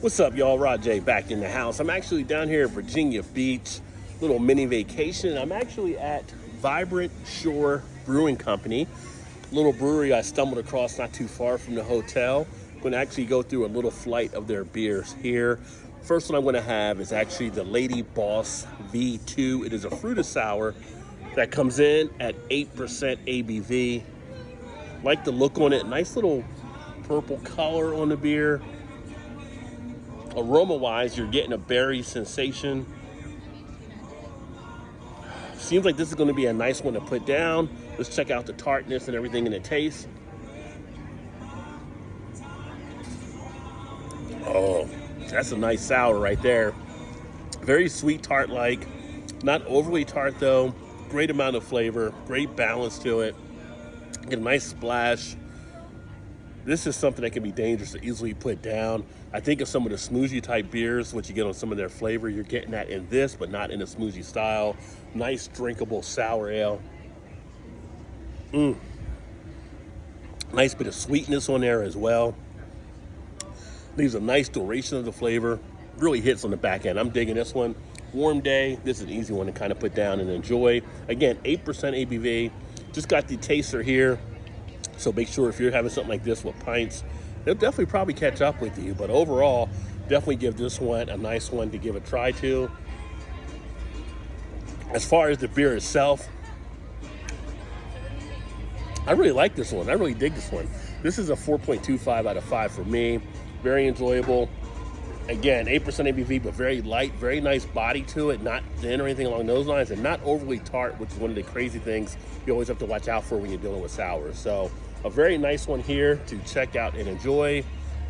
What's up, y'all? Rod J back in the house. I'm actually down here at Virginia Beach, little mini vacation. I'm actually at Vibrant Shore Brewing Company, little brewery I stumbled across not too far from the hotel. I'm going to actually go through a little flight of their beers here. First one I'm going to have is actually the Lady Boss V2. It is a fruited sour that comes in at 8% ABV. Like the look on it, nice little purple color on the beer. Aroma-wise, you're getting a berry sensation. Seems like this is going to be a nice one to put down. Let's check out the tartness and everything in the taste. Oh, that's a nice sour right there. Very sweet tart-like. Not overly tart though. Great amount of flavor. Great balance to it. Get a nice splash. This is something that can be dangerous to easily put down. I think of some of the smoothie type beers, what you get on some of their flavor, you're getting that in this, but not in a smoothie style. Nice drinkable sour ale. Nice bit of sweetness on there as well. Leaves a nice duration of the flavor. Really hits on the back end. I'm digging this one. Warm day, this is an easy one to kind of put down and enjoy. Again, 8% ABV. Just got the taster here. So make sure if you're having something like this with pints, they'll definitely probably catch up with you. But overall, definitely give this one a nice one to give a try to. As far as the beer itself, I really like this one. I really dig this one. This is a 4.25 out of 5 for me. Very enjoyable. Again, 8% ABV, but very light, very nice body to it, not thin or anything along those lines, and not overly tart, which is one of the crazy things you always have to watch out for when you're dealing with sours. So a very nice one here to check out and enjoy.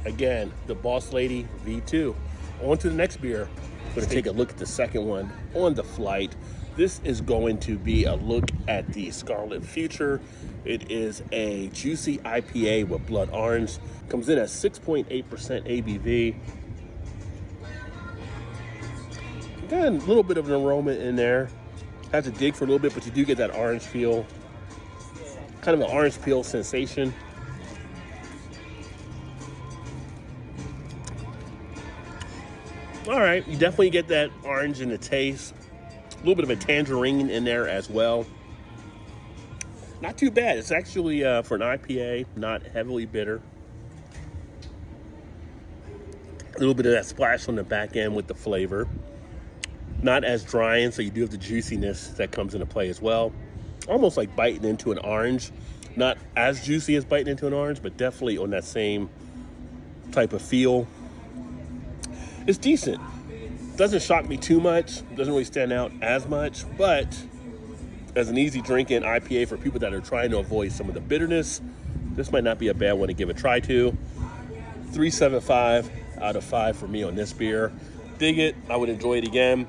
Again, the Boss Lady V2. On to the next beer. We're going to take a look at the second one on the flight. This is going to be a look at the Scarlet Future. It is a juicy IPA with blood orange. Comes in at 6.8% ABV. Again, a little bit of an aroma in there. Has to dig for a little bit, but you do get that orange feel. Kind of an orange peel sensation. All right, you definitely get that orange in the taste. A little bit of a tangerine in there as well. Not too bad. It's actually, for an IPA, not heavily bitter. A little bit of that splash on the back end with the flavor. Not as drying, so you do have the juiciness that comes into play as well. Almost like biting into an orange. Not as juicy as biting into an orange, but definitely on that same type of feel. It's decent. Doesn't shock me too much. Doesn't really stand out as much, but as an easy drinking IPA for people that are trying to avoid some of the bitterness, this might not be a bad one to give a try to. 3.75 out of 5 for me on this beer. Dig it. I would enjoy it again.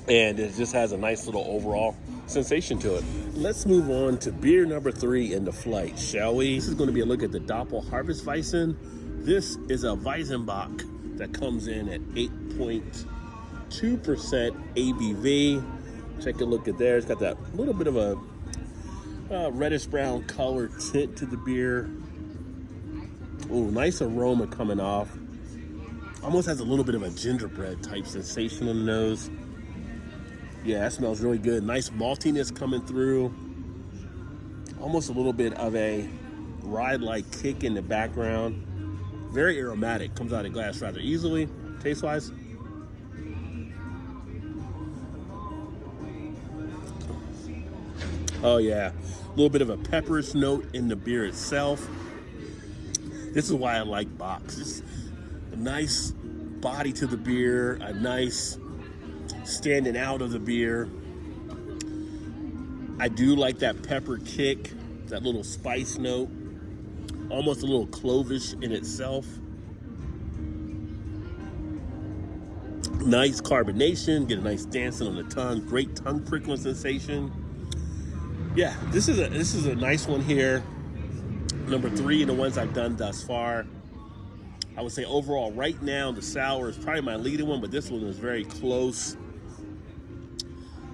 And it just has a nice little overall sensation to it. Let's move on to beer number 3 in the flight, shall we? This is going to be a look at the Doppel Harvestweizen. This is a Weizenbock that comes in at 8.2% ABV. Take a look at there. It's got that little bit of a reddish brown color tint to the beer. Ooh, nice aroma coming off. Almost has a little bit of a gingerbread type sensation on the nose. Yeah, that smells really good. Nice maltiness coming through. Almost a little bit of a rye-like kick in the background. Very aromatic. Comes out of glass rather easily, taste-wise. Oh yeah, a little bit of a pepperish note in the beer itself. This is why I like Bocks. Just a nice body to the beer, a nice standing out of the beer. I do like that pepper kick, that little spice note, almost a little clovish in itself. Nice carbonation, get a nice dancing on the tongue, great tongue prickling sensation. Yeah, this is a nice one here. Number 3 in the ones I've done thus far. I would say overall right now the sour is probably my leading one, but this one is very close.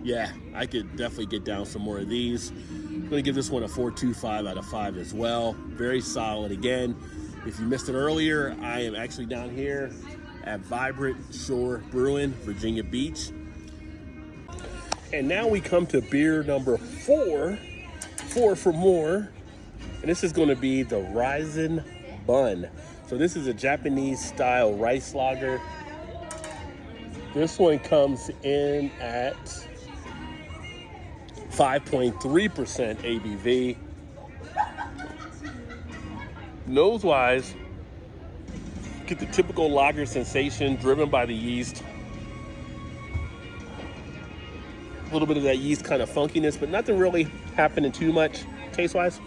Yeah, I could definitely get down some more of these. I'm going to give this one a 4.25 out of 5 as well. Very solid. Again, if you missed it earlier, I am actually down here at Vibrant Shore Brewing, Virginia Beach. And now we come to beer number 4 for more. And this is going to be the Rising Bun. So this is a Japanese style rice lager. This one comes in at 5.3% ABV. Nose-wise, get the typical lager sensation driven by the yeast. A little bit of that yeast kind of funkiness, but nothing really happening too much taste-wise.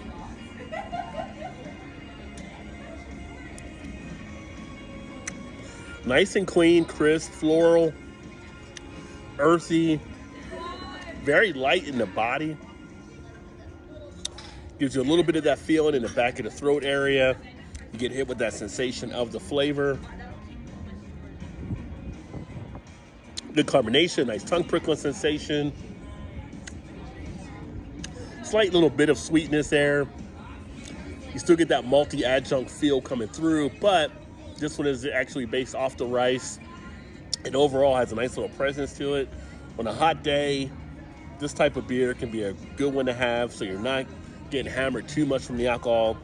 Nice and clean, crisp, floral, earthy, very light in the body. Gives you a little bit of that feeling in the back of the throat area. You get hit with that sensation of the flavor. Good carbonation, nice tongue prickling sensation. Slight little bit of sweetness there. You still get that malty adjunct feel coming through, but this one is actually based off the rice. It overall has a nice little presence to it. On a hot day, this type of beer can be a good one to have, so you're not getting hammered too much from the alcohol,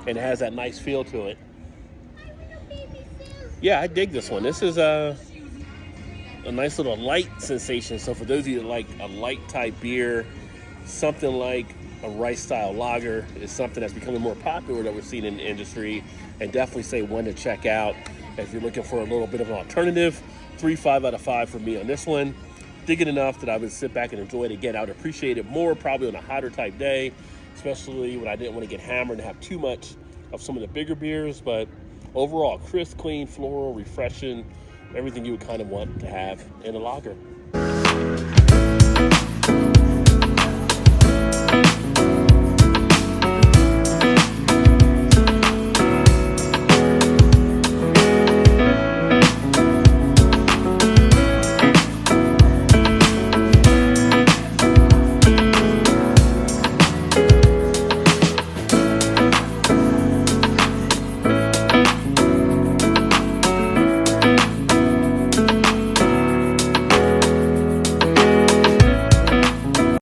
and it has that nice feel to it. Yeah, I dig this one. This is a nice little light sensation. So for those of you that like a light type beer, something like a rice style lager is something that's becoming more popular that we're seeing in the industry, and definitely say one to check out if you're looking for a little bit of an alternative. 3.5 out of 5 for me on this one. Dig it enough that I would sit back and enjoy it again. I would appreciate it more probably on a hotter type day, especially when I didn't want to get hammered and have too much of some of the bigger beers. But overall, crisp, clean, floral, refreshing, everything you would kind of want to have in a lager.